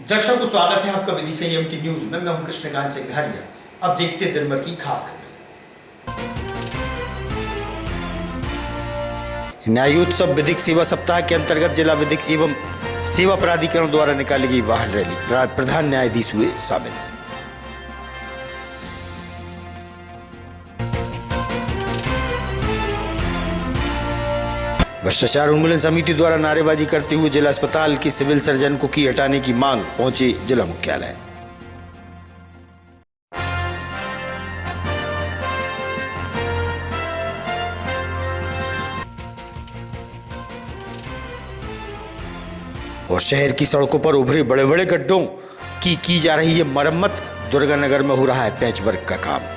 दर्शकों को स्वागत है आपका विधि संयम टी न्यूज में। मैं हूं कृष्णकांत सिंह घारिया। अब देखते हैं दिन भर की खास खबरें। न्यायोत्सव विधिक सेवा सप्ताह के अंतर्गत जिला विधिक एवं सेवा प्राधिकरण द्वारा निकाली गई वाहन रैली, प्रधान न्यायाधीश हुए शामिल। भ्रष्टाचार उन्मूलन समिति द्वारा नारेबाजी करते हुए जिला अस्पताल के सिविल सर्जन को की हटाने की मांग, पहुंचे जिला मुख्यालय। और शहर की सड़कों पर उभरे बड़े बड़े गड्ढों की जा रही है मरम्मत। दुर्गानगर में हो रहा है पैचवर्क का काम।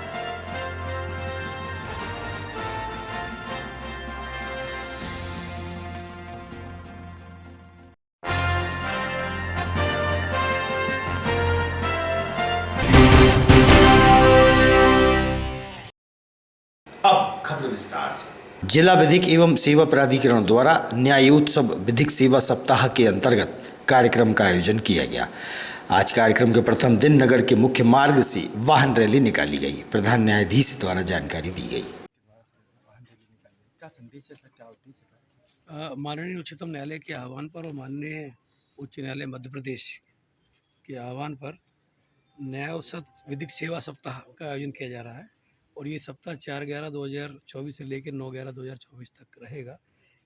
अब खबर विस्तार से। जिला विधिक एवं सेवा प्राधिकरण द्वारा न्यायोत्सव विधिक सेवा सप्ताह के अंतर्गत कार्यक्रम का आयोजन किया गया। आज कार्यक्रम के प्रथम दिन नगर के मुख्य मार्ग से वाहन रैली निकाली गई। प्रधान न्यायाधीश द्वारा जानकारी दी गई। माननीय उच्चतम न्यायालय के आह्वान पर और माननीय उच्च न्यायालय मध्य प्रदेश के आह्वान पर न्यायोत्सव विधिक सेवा सप्ताह का आयोजन किया जा रहा है और ये सप्ताह 4/11/2024 से लेकर 9/11/2024 तक रहेगा।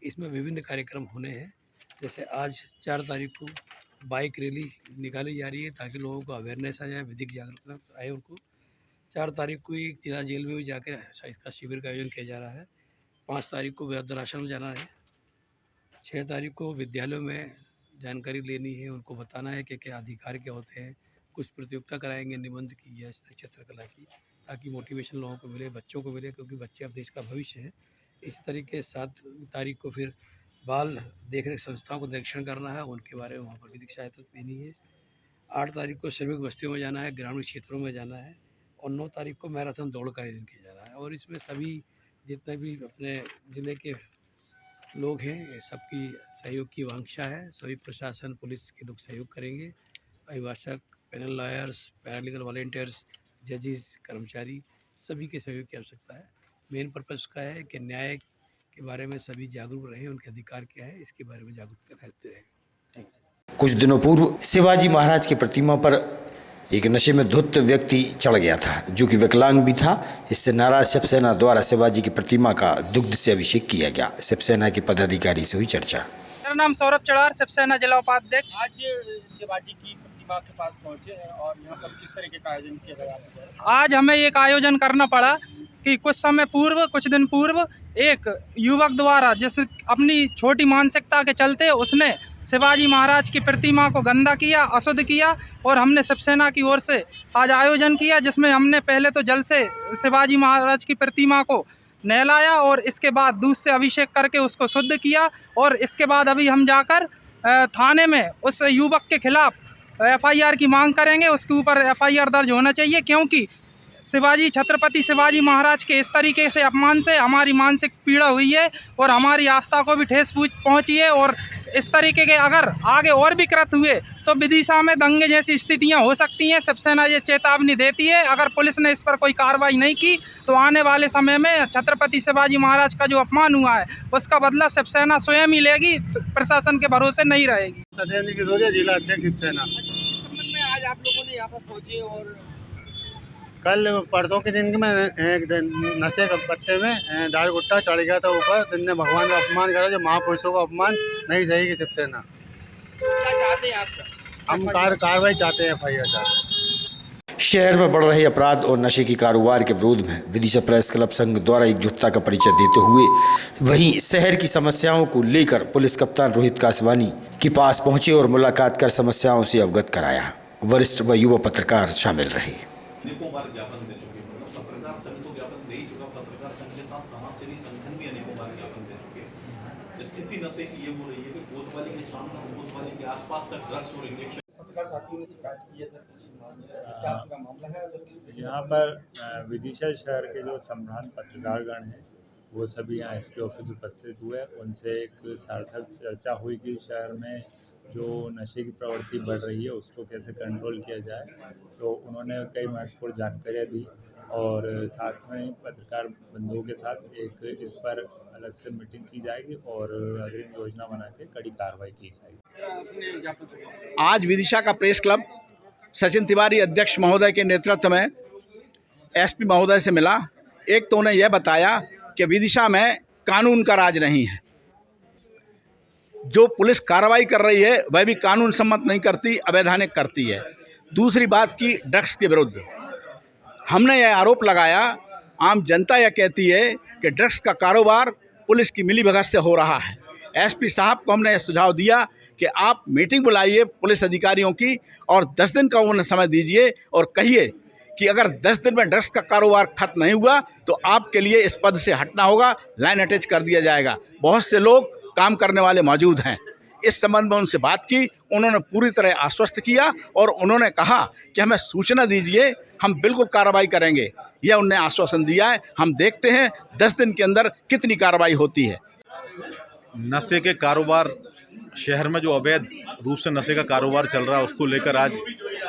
इसमें विभिन्न कार्यक्रम होने हैं। जैसे आज 4 तारीख को बाइक रैली निकाली जा रही है ताकि लोगों को अवेयरनेस आ जाए, विधिक जागरूकता आए उनको। 4 तारीख को एक जिला जेल में भी जाकर इसका शिविर का आयोजन किया जा रहा है। 5 तारीख को वृद्धाश्रम जाना है। 6 तारीख को विद्यालयों में जानकारी लेनी है, उनको बताना है कि क्या अधिकार क्या होते हैं। कुछ प्रतियोगिता कराएंगे निबंध की या चित्रकला की, ताकि मोटिवेशन लोगों को मिले, बच्चों को मिले, क्योंकि बच्चे अब देश का भविष्य है। इसी तरीके 7 तारीख को फिर बाल देखरेख संस्थाओं को निरीक्षण करना है, उनके बारे में वहाँ पर विधिक सहायता देनी है। 8 तारीख को श्रमिक बस्तियों में जाना है, ग्रामीण क्षेत्रों में जाना है और 9 तारीख को मैराथन दौड़ का आयोजन किया जा रहा है। और इसमें सभी जितने भी अपने ज़िले के लोग हैं, सबकी सहयोग की वांछा है। सभी प्रशासन, पुलिस के लोग सहयोग करेंगे। अभिभाषक, पैनल लॉयर्स, पैरालीगल वॉलंटियर्स, जजेस, कर्मचारी, सभी के सहयोग की आवश्यकता है। मेन पर्पज़ का है कि न्याय के बारे में सभी जागरूक रहें, उनके अधिकार क्या है इसके बारे में जागरूकता रहते रहें। कुछ दिनों पूर्व शिवाजी महाराज की प्रतिमा पर एक नशे में धुत व्यक्ति चढ़ गया था, जो कि विकलांग भी था। इससे नाराज शिवसेना द्वारा शिवाजी की प्रतिमा का दुग्ध से अभिषेक किया गया। शिवसेना के पदाधिकारी से हुई चर्चा। मेरा नाम सौरभ चढ़ार, शिवसेना जिला उपाध्यक्ष। आज शिवाजी की प्रतिमा के पास पहुंचे हैं और यहाँ पर किस तरीके का आयोजन किया गया? आज हमें एक आयोजन करना पड़ा कि कुछ दिन पूर्व एक युवक द्वारा जिस अपनी छोटी मानसिकता के चलते उसने शिवाजी महाराज की प्रतिमा को गंदा किया, अशुद्ध किया और हमने शिवसेना की ओर से आज आयोजन किया, जिसमें हमने पहले तो जल से शिवाजी महाराज की प्रतिमा को नहलाया और इसके बाद दूध से अभिषेक करके उसको शुद्ध किया। और इसके बाद अभी हम जाकर थाने में उस युवक के खिलाफ FIR की मांग करेंगे। उसके ऊपर FIR दर्ज होना चाहिए, क्योंकि छत्रपति शिवाजी महाराज के इस तरीके से अपमान से हमारी मानसिक पीड़ा हुई है और हमारी आस्था को भी ठेस पहुंची है। और इस तरीके के अगर आगे और भी कृत हुए तो विदिशा में दंगे जैसी स्थितियां हो सकती हैं। शिवसेना ये चेतावनी देती है, अगर पुलिस ने इस पर कोई कार्रवाई नहीं की तो आने वाले समय में छत्रपति शिवाजी महाराज का जो अपमान हुआ है उसका बदला शिवसेना स्वयं ही लेगी, प्रशासन के भरोसे नहीं रहेगी। जिला अध्यक्ष शिवसेना में आज आप लोगों ने यहाँ पर पहुंचे और कल परसों के दिन में एक नशे के पत्ते में दारू गुट्टा चढ़ गया था ऊपर, जिनने भगवान का अपमान करा, जो महापुरुषों का अपमान नहीं सही की शिवसेना। क्या चाहते हैं आप? हम कार्रवाई चाहते हैं, FIR चाहते हैं। शहर में बढ़ रहे अपराध और नशे की कारोबार के विरोध में विदिशा प्रेस क्लब संघ द्वारा एकजुटता का परिचय देते हुए वहीं शहर की समस्याओं को लेकर पुलिस कप्तान रोहित कासवानी के पास पहुंचे और मुलाकात कर समस्याओं से अवगत कराया। वरिष्ठ व युवा पत्रकार शामिल रहे। अनेकों बार ज्ञापन दे चुके हैं, पत्रकार संघ तो ज्ञापन दे ही चुका, पत्रकार संघ के साथ समाजसेवी संगठन भी अनेकों बार ज्ञापन दे चुके हैं। स्थिति नशे की ये हो रही है कि कोतवाली के सामने, कोतवाली के आसपास तक ड्रग्स और इंजेक्शन। पत्रकार साथियों ने शिकायत की है सर, क्या पूरा मामला है सर? यहाँ पर विदिशा शहर के जो सम्रांत पत्रकारगण हैं वो सभी यहाँ SP ऑफिस उपस्थित हुए। उनसे एक सार्थक चर्चा हुई कि शहर में जो नशे की प्रवृत्ति बढ़ रही है उसको कैसे कंट्रोल किया जाए, तो उन्होंने कई महत्वपूर्ण जानकारियाँ दी और साथ में पत्रकार बंधुओं के साथ एक इस पर अलग से मीटिंग की जाएगी और अग्रिम योजना बना के कड़ी कार्रवाई की जाएगी। आज विदिशा का प्रेस क्लब सचिन तिवारी अध्यक्ष महोदय के नेतृत्व में एसपी महोदय से मिला। एक तो उन्हें यह बताया कि विदिशा में कानून का राज नहीं है, जो पुलिस कार्रवाई कर रही है वह भी कानून सम्मत नहीं करती, अवैधानिक करती है। दूसरी बात की ड्रग्स के विरुद्ध हमने यह आरोप लगाया, आम जनता यह कहती है कि ड्रग्स का कारोबार पुलिस की मिलीभगत से हो रहा है। एसपी साहब को हमने यह सुझाव दिया कि आप मीटिंग बुलाइए पुलिस अधिकारियों की और 10 दिन का उन्हें समय दीजिए और कहिए कि अगर 10 दिन में ड्रग्स का कारोबार खत्म नहीं हुआ तो आपके लिए इस पद से हटना होगा, लाइन अटैच कर दिया जाएगा। बहुत से लोग काम करने वाले मौजूद हैं। इस संबंध में उनसे बात की, उन्होंने पूरी तरह आश्वस्त किया और उन्होंने कहा कि हमें सूचना दीजिए, हम बिल्कुल कार्रवाई करेंगे। यह उन्हें आश्वासन दिया है। हम देखते हैं 10 दिन के अंदर कितनी कार्रवाई होती है। नशे के कारोबार, शहर में जो अवैध रूप से नशे का कारोबार चल रहा है उसको लेकर आज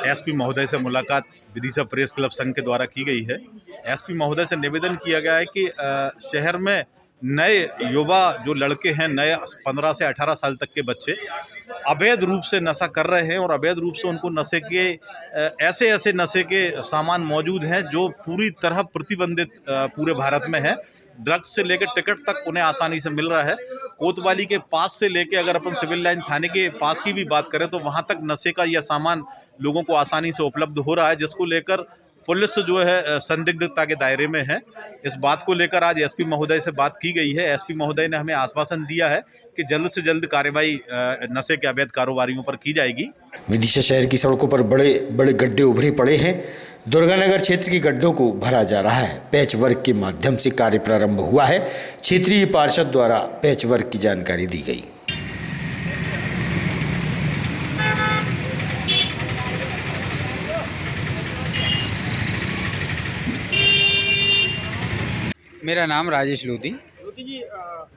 एसपी महोदय से मुलाकात विदिशा प्रेस क्लब संघ के द्वारा की गई है। एसपी महोदय से निवेदन किया गया है कि शहर में नए युवा जो लड़के हैं, नए 15 से 18 साल तक के बच्चे अवैध रूप से नशा कर रहे हैं और अवैध रूप से उनको नशे के ऐसे ऐसे नशे के सामान मौजूद हैं जो पूरी तरह प्रतिबंधित पूरे भारत में है। ड्रग्स से लेकर टिकट तक उन्हें आसानी से मिल रहा है। कोतवाली के पास से लेकर अगर अपन सिविल लाइन थाने के पास की भी बात करें तो वहां तक नशे का यह सामान लोगों को आसानी से उपलब्ध हो रहा है, जिसको लेकर पुलिस जो है संदिग्धता के दायरे में है। इस बात को लेकर आज एसपी महोदय से बात की गई है। एसपी महोदय ने हमें आश्वासन दिया है कि जल्द से जल्द कार्रवाई नशे के अवैध कारोबारियों पर की जाएगी। विदिशा शहर की सड़कों पर बड़े बड़े गड्ढे उभरे पड़े हैं। दुर्गानगर क्षेत्र के गड्ढों को भरा जा रहा है। पैच वर्क के माध्यम से कार्य प्रारंभ हुआ है। क्षेत्रीय पार्षद द्वारा पैच वर्क की जानकारी दी गई। मेरा नाम राजेश लोधी। जी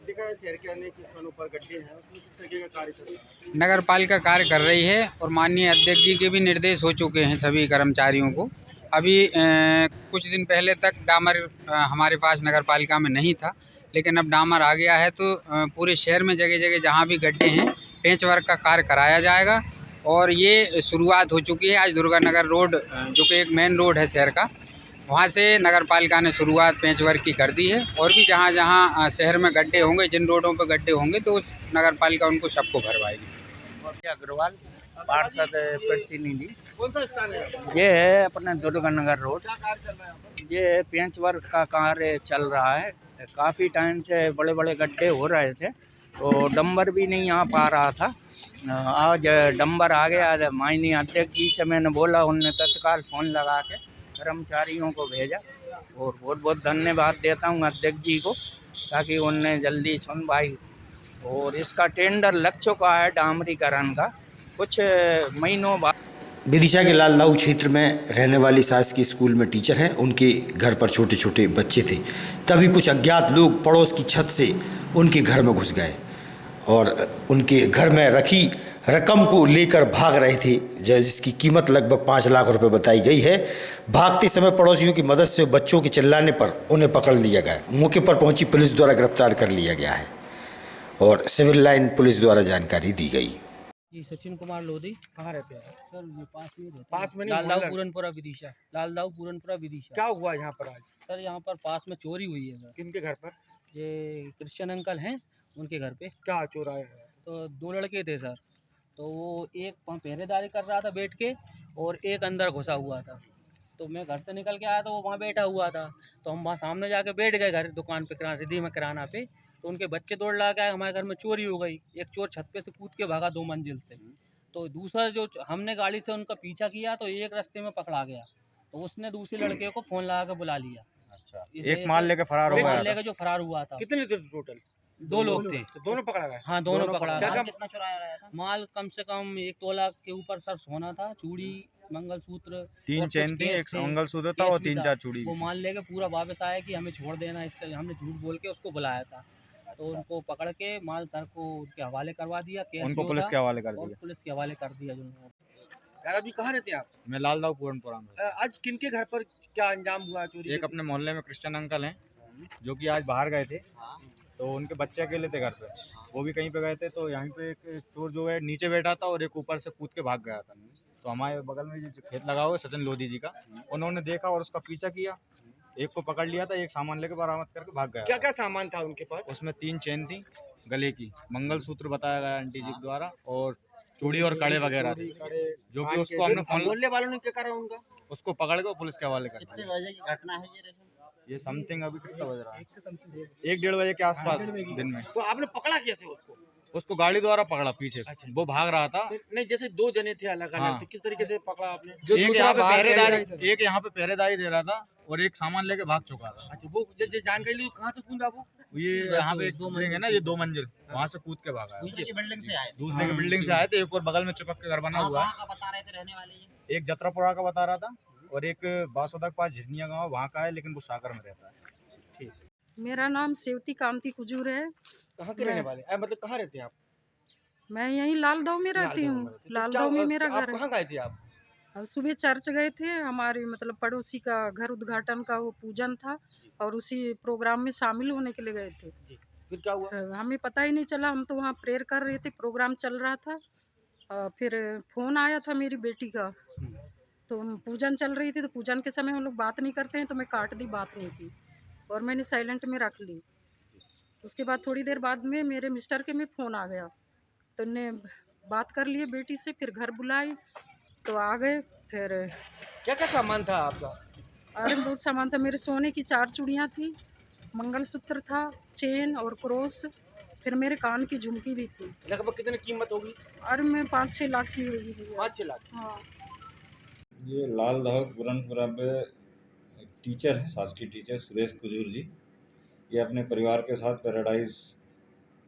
देखा है शहर के अनेक स्थानों पर गड्ढे हैं, उसमें किस तरीके का कार्य कर रहा है? नगर पालिका कार्य कर रही है और माननीय अध्यक्ष जी के भी निर्देश हो चुके हैं सभी कर्मचारियों को। अभी कुछ दिन पहले तक डामर हमारे पास नगर पालिका में नहीं था, लेकिन अब डामर आ गया है तो पूरे शहर में जगह जगह जहाँ भी गड्ढे हैं पेंच वर्क का कार्य कराया जाएगा और ये शुरुआत हो चुकी है। आज दुर्गानगर रोड जो कि एक मेन रोड है शहर का, वहाँ से नगर पालिका ने शुरुआत पेंच वर्क की कर दी है और भी जहाँ जहाँ शहर में गड्ढे होंगे, जिन रोडों पर गड्ढे होंगे तो नगर पालिका उनको सबको भरवाएगी। अग्रवाल पार्षद प्रतिनिधि। कौन सा स्थान है? ये है अपना दुर्गानगर रोड। क्या कार्य चल रहा है यहाँ पर? ये पेंच वर्क का कार्य चल रहा है। काफ़ी टाइम से बड़े बड़े गड्ढे हो रहे थे तो डंबर भी नहीं आ पा रहा था। आज डंबर आ गया। माननीय अध्यक्ष जी से मैंने बोला, उनने तत्काल फ़ोन लगा के कर्मचारियों को भेजा और बहुत बहुत धन्यवाद देता हूँ अध्यक्ष जी को, ताकि उनने जल्दी सुनवाई। और इसका टेंडर लग चुका है डामरीकरण का, कुछ महीनों बाद। विदिशा के लालदाऊ क्षेत्र में रहने वाली शासकीय स्कूल में टीचर हैं। उनके घर पर छोटे छोटे बच्चे थे, तभी कुछ अज्ञात लोग पड़ोस की छत से उनके घर में घुस गए और उनके घर में रखी रकम को लेकर भाग रहे थे, जिसकी कीमत लगभग 5 लाख रुपए बताई गई है। भागते समय पड़ोसियों की मदद से बच्चों के चिल्लाने पर उन्हें पकड़ लिया गया। मौके पर पहुंची पुलिस द्वारा गिरफ्तार कर लिया गया है और सिविल लाइन पुलिस द्वारा जानकारी दी गई। जी सचिन कुमार लोधी। कहाँ रहते हैं सर ये पास में रहता है। पास में नहीं, लालदाऊ मोहल्ला। पूरनपुरा विदिशा। लालदाऊ पूरनपुरा विदिशा। क्या हुआ यहाँ पर आज? सर यहाँ पर पास में चोरी हुई है सर। किनके घर पर? ये क्रिश्चियन अंकल हैं, उनके घर पे। क्या चोराया है? तो 2 लड़के थे सर, तो वो एक पहरेदारी कर रहा था बैठ के और एक अंदर घुसा हुआ था। तो मैं घर से निकल के आया तो वो वहाँ बैठा हुआ था, तो हम वहाँ सामने जाके बैठ गए घर दुकान पे, रिद्धि में किराना पे। तो उनके बच्चे दौड़ ला के आए, हमारे घर में चोरी हो गई। एक चोर छत पे से कूद के भागा 2 मंजिल से। तो दूसरा जो हमने गाड़ी से उनका पीछा किया तो एक रास्ते में पकड़ा गया, तो उसने दूसरे लड़के को फ़ोन लगा के बुला लिया। अच्छा, एक माल लेके फरार हुआ। माल लेके जो फरार हुआ था। कितने थे टोटल? 2 लोग थे। तो दोनों पकड़ा गए? हाँ, दोनों पकड़ा क्या गया। कितना चुराया गया था? माल कम से कम 1 तोला के ऊपर सर सोना था, चूड़ी, मंगलसूत्र, 3 और चेन कुछ थी, केस एक थे, मंगलसूत्र था केस और भी 3-4 चूड़ी वो थी। माल लेके पूरा वापस आया कि हमें छोड़ देना, इसलिए हमने झूठ बोल के उसको बुलाया था। तो उनको पकड़ के माल सर को उनके हवाले करवा दिया। केस उनको जो पुलिस था, के हवाले कर और दिया। पुलिस के हवाले कर दिया। जो अभी कहाँ रहते हैं आप? मैं लालदाऊ पूरनपुरा में। आज किनके घर पर क्या अंजाम हुआ चोरी? एक अपने मोहल्ले में क्रिश्चियन अंकल हैं जो कि आज बाहर गए थे, तो उनके बच्चे अकेले थे घर पे, वो भी कहीं पे गए थे, तो यहाँ पे एक चोर जो है नीचे बैठा था और एक ऊपर से कूद के भाग गया था। तो हमारे बगल में जो खेत लगा हुआ है सचिन लोधी जी का, उन्होंने देखा और उसका पीछा किया, एक को पकड़ लिया था, एक सामान लेके बरामद करके भाग गया। क्या क्या सामान था उनके पास? उसमें 3 चेन थी गले की, मंगलसूत्र बताया गया आंटी जी द्वारा, और चूड़ी और कड़े वगैरह थे, जो कि उसको हमने फोन मोहल्ले वालों ने क्या करा उनका? उसको पकड़ के पुलिस के हवाले कर दिया। कितने बजे की घटना है ये समथिंग अभी कितना बज रहा है, 1-1:30 बजे के आसपास दिन में। तो आपने पकड़ा कैसे उसको? उसको गाड़ी द्वारा पकड़ा पीछे। वो भाग रहा था। नहीं, जैसे 2 जने थे अलग अलग, हाँ। तो किस तरीके से पकड़ा आपने? एक यहाँ पे पहरेदारी दे रहा था और एक सामान लेके भाग चुका था। अच्छा, वो जैसे जानकारी ली कहाँ से कूदा वो? ये यहाँ पे एक बिल्डिंग है ना, ये 2 मंजिल, वहाँ से कूद के भागा है। दूसरे की बिल्डिंग से आए? दूसरे की बिल्डिंग से आए थे, एक और बगल में चिपक के घर बना हुआ है। बता रहे थे रहने वाले ये? एक जत्रापुरा का बता रहा था और एक बासोदा के पास झिरनिया गाँव वहाँ का है, लेकिन वो सागर में रहता है। मेरा नाम सेवती कांति कुजूर है। कहाँ के रहने वाले? मतलब कहाँ रहते हैं आप? मैं यहीं लालदाऊ में रहती हूँ। लालदाऊ में मेरा घर है। कहाँ गए थे आप? अब सुबह चर्च गए थे, हमारे मतलब पड़ोसी का घर उद्घाटन का वो पूजन था और उसी प्रोग्राम में शामिल होने के लिए गए थे। फिर क्या हुआ? हमें पता ही नहीं चला, हम तो वहाँ प्रेयर कर रहे थे, प्रोग्राम चल रहा था। फिर फ़ोन आया था मेरी बेटी का, तो पूजन चल रही थी, तो पूजन के समय हम लोग बात नहीं करते हैं, तो मैं काट दी, बात नहीं की और मैंने साइलेंट में रख ली। उसके बाद थोड़ी देर बाद में मेरे मिस्टर के में फ़ोन आ गया, तो उन्हें बात कर लिए बेटी से, फिर घर बुलाई तो आ गए। फिर क्या क्या सामान था आपका? अरे बहुत सामान था, मेरे सोने की 4 चूड़ियाँ थी, मंगलसूत्र था, चेन और क्रॉस, फिर मेरे कान की झुमकी भी थी। लगभग कितनी कीमत होगी? अरे मैं 5-6 लाख की होगी। 5-6 लाख? हाँ। ये लालदाऊ पूरनपुरा पे एक टीचर है, शासकीय टीचर सुरेश कुजूर जी। ये अपने परिवार के साथ पैराडाइज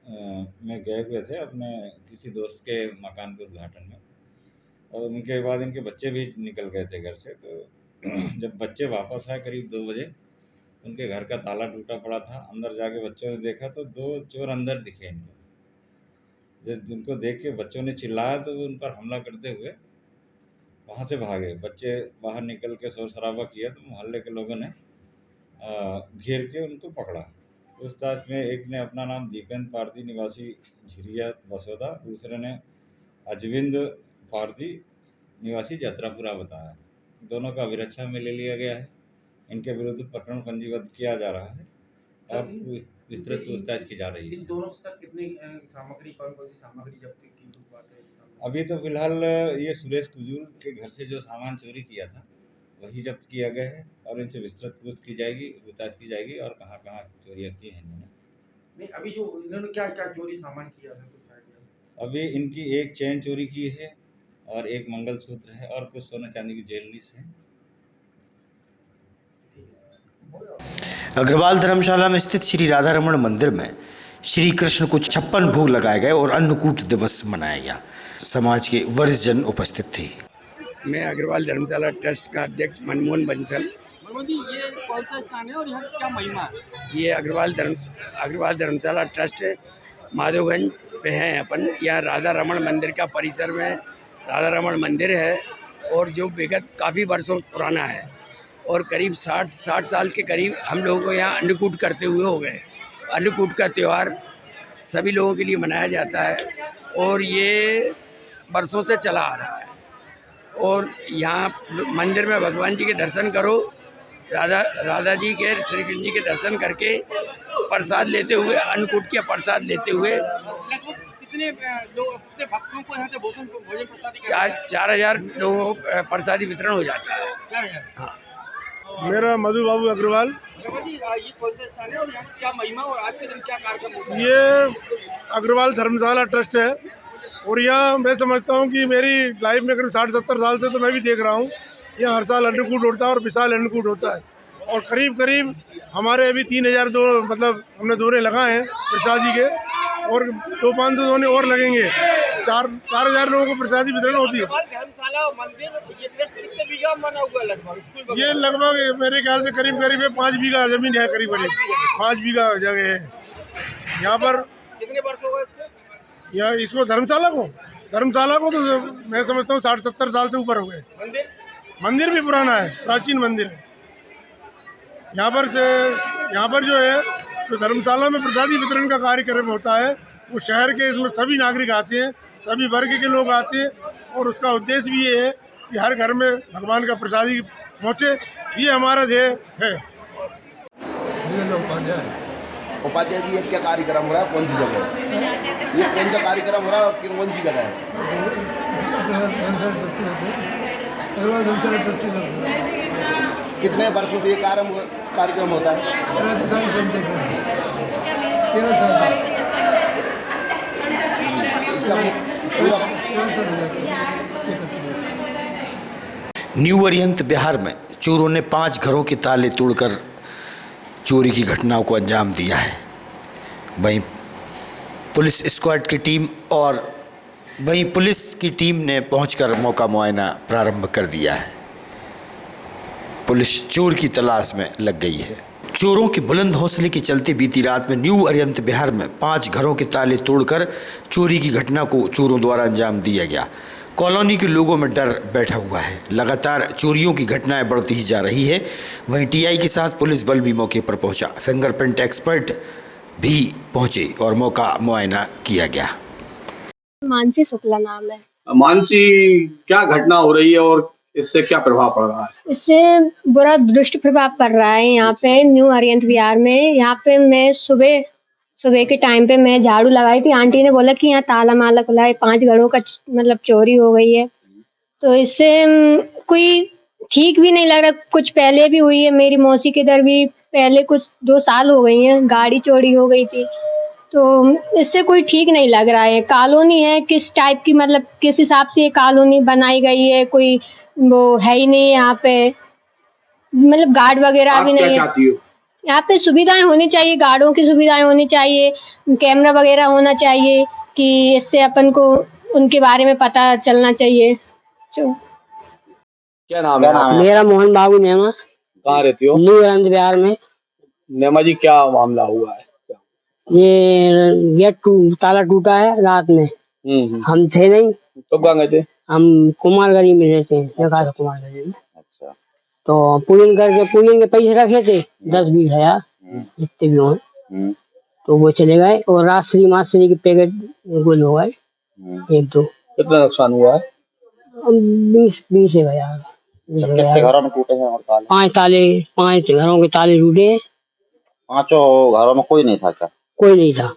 में गए हुए थे अपने किसी दोस्त के मकान के उद्घाटन में, और उनके बाद इनके बच्चे भी निकल गए थे घर से। तो जब बच्चे वापस आए करीब 2 बजे, उनके घर का ताला टूटा पड़ा था। अंदर जाके बच्चों ने देखा तो 2 चोर अंदर दिखे इनको। जब उनको देख के बच्चों ने चिल्लाया तो उन पर हमला करते हुए वहाँ से भागे। बच्चे बाहर निकल के शोर शराबा किया तो मोहल्ले के लोगों ने घेर के उनको पकड़ा। पूछताछ में एक ने अपना नाम दीपेंद्र पारदी निवासी झिरिया बसोदा, दूसरे ने अजविंद पारदी निवासी जत्रापुरा बताया। दोनों का अभिरक्षा में ले लिया गया है। इनके विरुद्ध प्रकरण पंजीबद्ध किया जा रहा है और विस्तृत पूछताछ की जा रही है। इन दोनों से सर कितनी सामग्री, कौन-कौन सी सामग्री जब्त की बात है? अभी तो फिलहाल ये सुरेश कुजूर के घर से जो सामान चोरी किया था वही जब्त किया गया है और इनसे विस्तृत पूछताछ की जाएगी और कहाँ-कहाँ चोरियाँ की हैं इन्होंने। नहीं, अभी जो इन्होंने क्या-क्या चोरी सामान किया है कुछ आइडिया? अभी इनकी एक चेन चोरी की है और एक मंगलसूत्र है और कुछ सोने चांदी की ज्वेलरीज है। अग्रवाल धर्मशाला में स्थित श्री राधा रमण मंदिर में श्री कृष्ण को 56 भोग लगाए गए और अन्नकूट दिवस मनाया गया। समाज के वरिष्ठ जन उपस्थित थे। मैं अग्रवाल धर्मशाला ट्रस्ट का अध्यक्ष मनमोहन बंसल। मनमोहन जी, ये कौन सा स्थान है और यहाँ क्या महिमा है? ये अग्रवाल धर्मशाला ट्रस्ट माधोगंज पे हैं अपन। यहाँ राधा रमण मंदिर का परिसर में राधा रमण मंदिर है और जो विगत काफ़ी वर्षों पुराना है और करीब 60 साल के करीब हम लोगों को यहाँ अन्नकूट करते हुए हो गए। अन्नकूट का त्यौहार सभी लोगों के लिए मनाया जाता है और ये वर्षों से चला आ रहा है। और यहाँ मंदिर में भगवान जी के दर्शन करो, राधा जी के, श्री कृष्ण जी के दर्शन करके प्रसाद लेते हुए, अन्नकूट के प्रसाद लेते हुए कितने भक्तों को यहाँ से भोजन प्रसादी 4000 लोगों को प्रसादी वितरण हो जाता है। 4000? हाँ। मेरा मधु बाबू अग्रवाल। जी, ये कौन सा स्थान है और यहाँ क्या महिमा और आज के दिन क्या कार्यक्रम होता है? ये अग्रवाल धर्मशाला ट्रस्ट है और यहाँ मैं समझता हूँ कि मेरी लाइफ में करीब 60-70 साल से तो मैं भी देख रहा हूँ यहाँ हर साल अन्नकूट होता है और विशाल अन्नकूट होता है और करीब हमारे अभी 3000 मतलब हमने दोहरे लगाए हैं प्रसादी के और 200-500 दोने और लगेंगे। 4000 लोगों को प्रसादी वितरण होती है। धर्मशाला मंदिर ये ट्रस्ट कितने बीघा बना हुआ लगभग? ये लगभग मेरे ख्याल से करीब 5 बीघा जमीन है, करीब 5 बीघा जगह है। यहाँ पर कितने वर्ष हो गए इसको? या इसको धर्मशाला को तो मैं समझता हूँ 60-70 साल से ऊपर हो गए। मंदिर भी पुराना है, प्राचीन मंदिर है। यहाँ पर जो है तो धर्मशाला में प्रसादी वितरण का कार्यक्रम होता है, वो शहर के इसमें सभी नागरिक आते हैं, सभी वर्ग के लोग आते हैं, और उसका उद्देश्य भी ये है कि हर घर में भगवान का प्रसादी पहुँचे, ये हमारा ध्येय है। उपाध्याय जी, ये क्या कार्यक्रम हो रहा है, कौन सी जगह है? ये कौन सा कार्यक्रम हो रहा है और कौन सी जगह है? कितने वर्षों से ये कार्यक्रम होता है? न्यू अरिहंत बिहार में चोरों ने 5 घरों के ताले तोड़कर चोरी की घटनाओं को अंजाम दिया है। वहीं पुलिस स्क्वाड की टीम पुलिस की टीम ने पहुंचकर मौका मुआयना प्रारंभ कर दिया है। पुलिस चोर की तलाश में लग गई है। चोरों के बुलंद हौसले के चलते बीती रात में न्यू अरिहंत बिहार में 5 घरों के ताले तोड़कर चोरी की घटना को चोरों द्वारा अंजाम दिया गया। कॉलोनी के लोगों में डर बैठा हुआ है। लगातार चोरियों की घटनाएं बढ़ती ही जा रही है। वहीं टीआई के साथ पुलिस बल भी मौके पर पहुंचा। फिंगरप्रिंट एक्सपर्ट भी पहुंचे और मौका मुआयना किया गया। मानसी शुक्ला नाम है। मानसी, क्या घटना हो रही है और इससे क्या प्रभाव पड़ रहा है? इससे बुरा दुष्प्रभाव पड़ रहा है यहाँ पे न्यू अरिहंत बिहार में। यहाँ पे मैं सुबह के टाइम पे मैं झाड़ू लगाई थी, आंटी ने बोला कि यहाँ ताला माला खुला है, 5 घरों का मतलब चोरी हो गई है। तो इससे कोई ठीक भी नहीं लग रहा। कुछ पहले भी हुई है, मेरी मौसी के इधर भी पहले कुछ 2 साल हो गई हैं, गाड़ी चोरी हो गई थी। तो इससे कोई ठीक नहीं लग रहा है। कॉलोनी है किस टाइप की, मतलब किस हिसाब से ये कॉलोनी बनाई गई है, कोई वो है ही नहीं यहाँ पे, मतलब गार्ड वगैरह भी नहीं है। यहाँ पे सुविधाएं होनी चाहिए, गार्डों की सुविधाएं होनी चाहिए, कैमरा वगैरह होना चाहिए कि इससे अपन को उनके बारे में पता चलना चाहिए। तो क्या नाम है? मेरा मोहन बाबू नेमा। कहाँ रहती हो? न्यू अरिहंत बिहार में। नेमा जी, क्या मामला हुआ है? ये गेट ताला टूटा है रात में। हम थे नहीं। तो कहाँ गए थे? हम कुमारगढ़ी में रहते हैं, देखा था कुमारगढ़ी में। अच्छा। तो पूजन के पैसे रखे थे 10-20 हजार जितने भी हो, तो वो चले गए। और राजश्री माश्री के पैकेट गुल हो गए 1-2। कितना नुकसान हुआ है? 20 हजार। कितने घरों में टूटे हैं और ताले? 5 घरों के ताले टूटे हैं। 5 घरों में कोई नहीं था क्या? कोई नहीं था।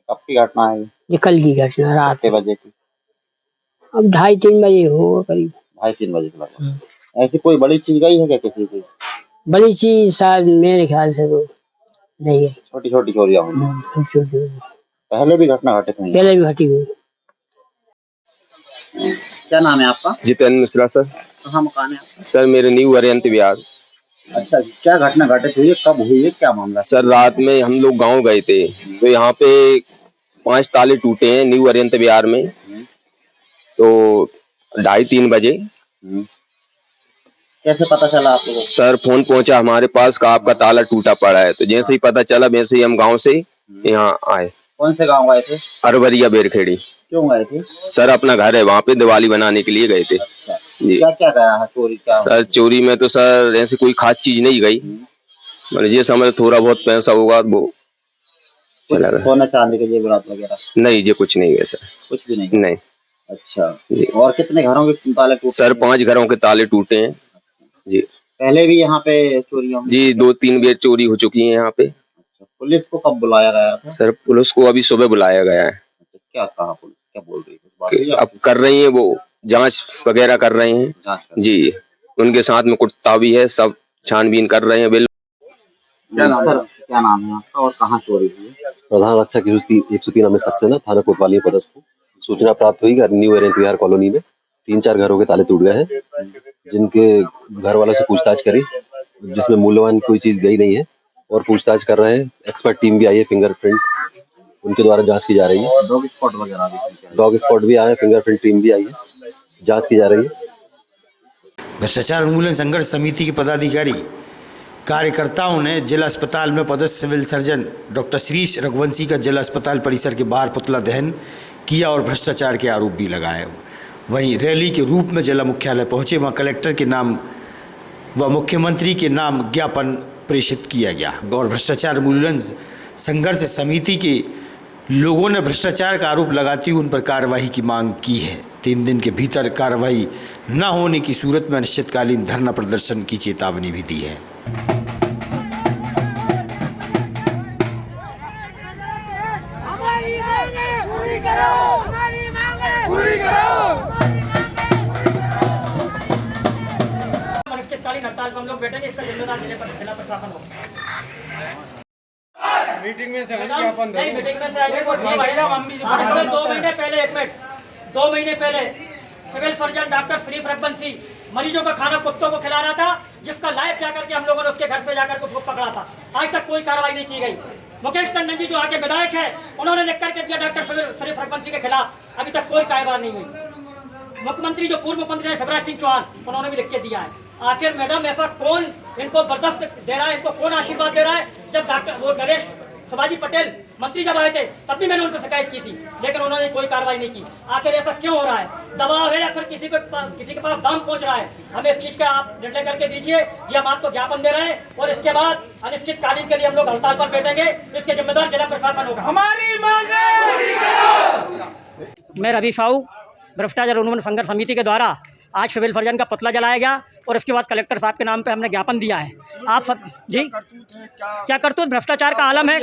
कब की घटना है ये कल की घटना, रात कितने बजे की? अब 2:30-3 बजे होगा करीब। 2:30-3 बजे के लगभग। ऐसी कोई बड़ी चीज गई है क्या किसी की? बड़ी चीज शायद मेरे ख्याल से तो नहीं है। छोटी छोटी चोरियां हुई। पहले भी घटना घटित हुई? पहले भी घटी हुई। क्या नाम है आपका? जितेंद्र मिश्रा सर। कहाँ मकान है आपका? सर मेरे न्यू अरिहंत बिहार। अच्छा, क्या घटना घटित हुई है, कब हुई है, क्या मामला? सर रात में हम लोग गांव गए थे, तो यहाँ पे 5 ताले टूटे हैं न्यू अरिहंत बिहार में। तो 2:30-3 बजे। कैसे पता चला आप लोगों को? सर फोन पहुंचा हमारे पास का आपका ताला टूटा पड़ा है। तो जैसे ही पता चला वैसे ही हम गांव से यहाँ आए। कौन से गांव गए थे? अरवरिया बेरखेड़ी। क्यों गए थे? सर अपना घर है वहाँ पे, दिवाली बनाने के लिए गए थे। अच्छा। क्या क्या गया है चोरी? क्या सर चोरी में तो सर ऐसी कोई खास चीज नहीं गई, मतलब ये समझ थोड़ा बहुत पैसा होगा वो चला गया। सोना चांदी के जेवरात वगैरह? नहीं ये कुछ नहीं है सर। कुछ भी नहीं? नहीं। अच्छा जी। और कितने घरों के ताले टूटे? सर 5 घरों के ताले टूटे हैं जी। पहले भी यहाँ पे चोरियां हुई? जी 2-3 बार चोरी हो चुकी है यहाँ पे। पुलिस को कब बुलाया गया था? सर पुलिस को अभी सुबह बुलाया गया है। क्या कहा पुलिस, क्या बोल रही है? अब कर रही है वो जांच वगैरह कर रहे हैं जी। उनके साथ में कुत्ता भी है, सब छानबीन कर रहे हैं। क्या नाम है आपका और कहाँ चोरी हुई? प्रधान रक्षक 103 अमित सक्सेना, थाना कोतवाली पदस्थ हूँ। सूचना प्राप्त हुई कि न्यू अरिहंत बिहार कॉलोनी में 3-4 घरों के ताले टूट गए हैं, जिनके घर वालों से पूछताछ करी, जिसमें मूल्यवान कोई चीज गई नहीं है और पूछताछ कर रहे हैं। एक्सपर्ट टीम भी आई है, फिंगरप्रिंट उनके द्वारा जांच की जा रही है। डॉग स्पॉट वगैरह भी? डॉग स्पॉट भी आए, फिंगरप्रिंट टीम भी आई है, जांच की जा रही है। भ्रष्टाचार उन्मूलन संघर्ष समिति के पदाधिकारी कार्यकर्ताओं ने जिला अस्पताल में पदस्थ civil surgeon doctor Shrish Raghuvanshi का जिला अस्पताल परिसर के बाहर पुतला दहन किया और भ्रष्टाचार के आरोप भी लगाए। वहीं रैली के रूप में जिला मुख्यालय पहुंचे, वहां कलेक्टर के नाम व मुख्यमंत्री के नाम ज्ञापन प्रेषित किया गया और भ्रष्टाचार मूल्यांकन संघर्ष समिति के लोगों ने भ्रष्टाचार का आरोप लगाते हुए उन पर कार्रवाई की मांग की है। 3 दिन के भीतर कार्रवाई न होने की सूरत में अनिश्चितकालीन धरना प्रदर्शन की चेतावनी भी दी है। अनिश्चितकालीन हड़ताल पर हम लोग बैठेंगे, इसका जिम्मेदार जिला प्रशासन होगा। मीटिंग में से ज्ञापन नहीं, मीटिंग में से आएंगे वो 2 महीने पहले 1 मिनट 2 महीने पहले सिविल सर्जन डॉक्टर श्रीफ रघुवंशी मरीजों का खाना कुत्तों को खिला रहा था, जिसका लाइव जाकर के हम लोगों ने उसके घर पे जाकर के पकड़ा था। आज तक कोई कार्रवाई नहीं की गई। मुकेश टंडन जी जो आगे विधायक है, उन्होंने लिख करके दिया डॉक्टर श्रीफ रघुवंशी के खिलाफ, अभी तक कोई कार्रवाई नहीं हुई। मुख्यमंत्री जो पूर्व मुख्यमंत्री है शिवराज सिंह चौहान, उन्होंने भी लिख के दिया है। आखिर मैडम ऐसा कौन इनको बर्दाश्त दे रहा है, इनको कौन आशीर्वाद दे रहा है? जब डॉक्टर वो गणेश शिवाजी पटेल मंत्री जब आए थे तब भी मैंने उनको शिकायत की थी, लेकिन उन्होंने कोई कार्रवाई नहीं की। आखिर ऐसा क्यों हो रहा है? दबाव है या फिर किसी के पास दाम पहुंच रहा है? हमें इस चीज का आप निर्णय करके दीजिए जी। हम आपको ज्ञापन दे रहे हैं और इसके बाद अनिश्चितकालीन के लिए हम लोग हड़ताल पर बैठेंगे। इसके जिम्मेदार जिला प्रशासन होगा। हमारी मांग मैं रवि साहू, भ्रष्टाचार उन्मूलन संघर्ष समिति के द्वारा आज सिविल सर्जन का पुतला जलाया गया और उसके बाद कलेक्टर साहब के नाम पे हमने ज्ञापन दिया है। आप सब जी क्या करतूत भ्रष्टाचार का आलम है।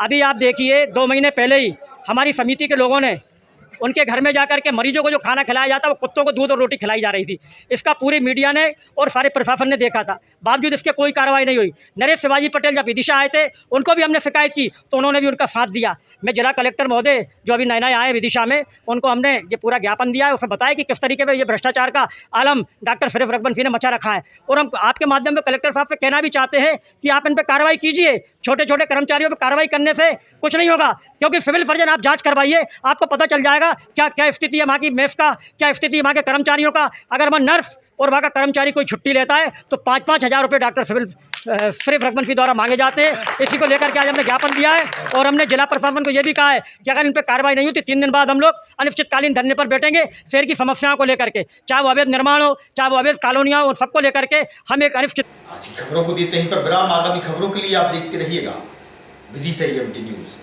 अभी आप देखिए 2 महीने पहले ही हमारी समिति के लोगों ने उनके घर में जाकर के मरीजों को जो खाना खिलाया जाता है वो कुत्तों को दूध और रोटी खिलाई जा रही थी। इसका पूरी मीडिया ने और सारे प्रशासन ने देखा था, बावजूद इसके कोई कार्रवाई नहीं हुई। नरेश शिवाजी पटेल जब विदिशा आए थे उनको भी हमने शिकायत की तो उन्होंने भी उनका साथ दिया। मैं जिला कलेक्टर महोदय जो अभी नए नए आए विदिशा में, उनको हमने ये पूरा ज्ञापन दिया है। उसमें बताया कि किस तरीके से ये भ्रष्टाचार का आलम डॉक्टर श्रीफ रघुवंशी ने मचा रखा है। और हम आपके माध्यम से कलेक्टर साहब से कहना भी चाहते हैं कि आप इन पर कार्रवाई कीजिए। छोटे छोटे कर्मचारियों पर कार्रवाई करने से कुछ नहीं होगा, क्योंकि सिविल सर्जन आप जांच करवाइए, आपको पता चल जाएगा क्या क्या स्थिति है वहाँ की मेस का, क्या स्थिति है वहाँ के कर्मचारियों का। अगर वहाँ नर्स और वहाँ का कर्मचारी कोई छुट्टी लेता है तो 5-5 हज़ार रुपये डॉक्टर श्रीफ रघुवंशी द्वारा मांगे जाते हैं। इसी को लेकर के आज हमने ज्ञापन दिया है और हमने जिला प्रशासन को ये भी कहा है कि अगर इन पर कार्रवाई नहीं होती 3 दिन बाद हम लोग अनिश्चितकालीन धरने पर बैठेंगे। शहर की समस्याओं को लेकर के, चाहे वो अवैध निर्माण हो, चाहे वो अवैध कॉलोनियाँ हो, सबको लेकर के हम एक अनिश्चित। आज की खबरों को देते ही पर विराम। आगामी खबरों के लिए आप देखते रहिएगा विदिशा EMT न्यूज़।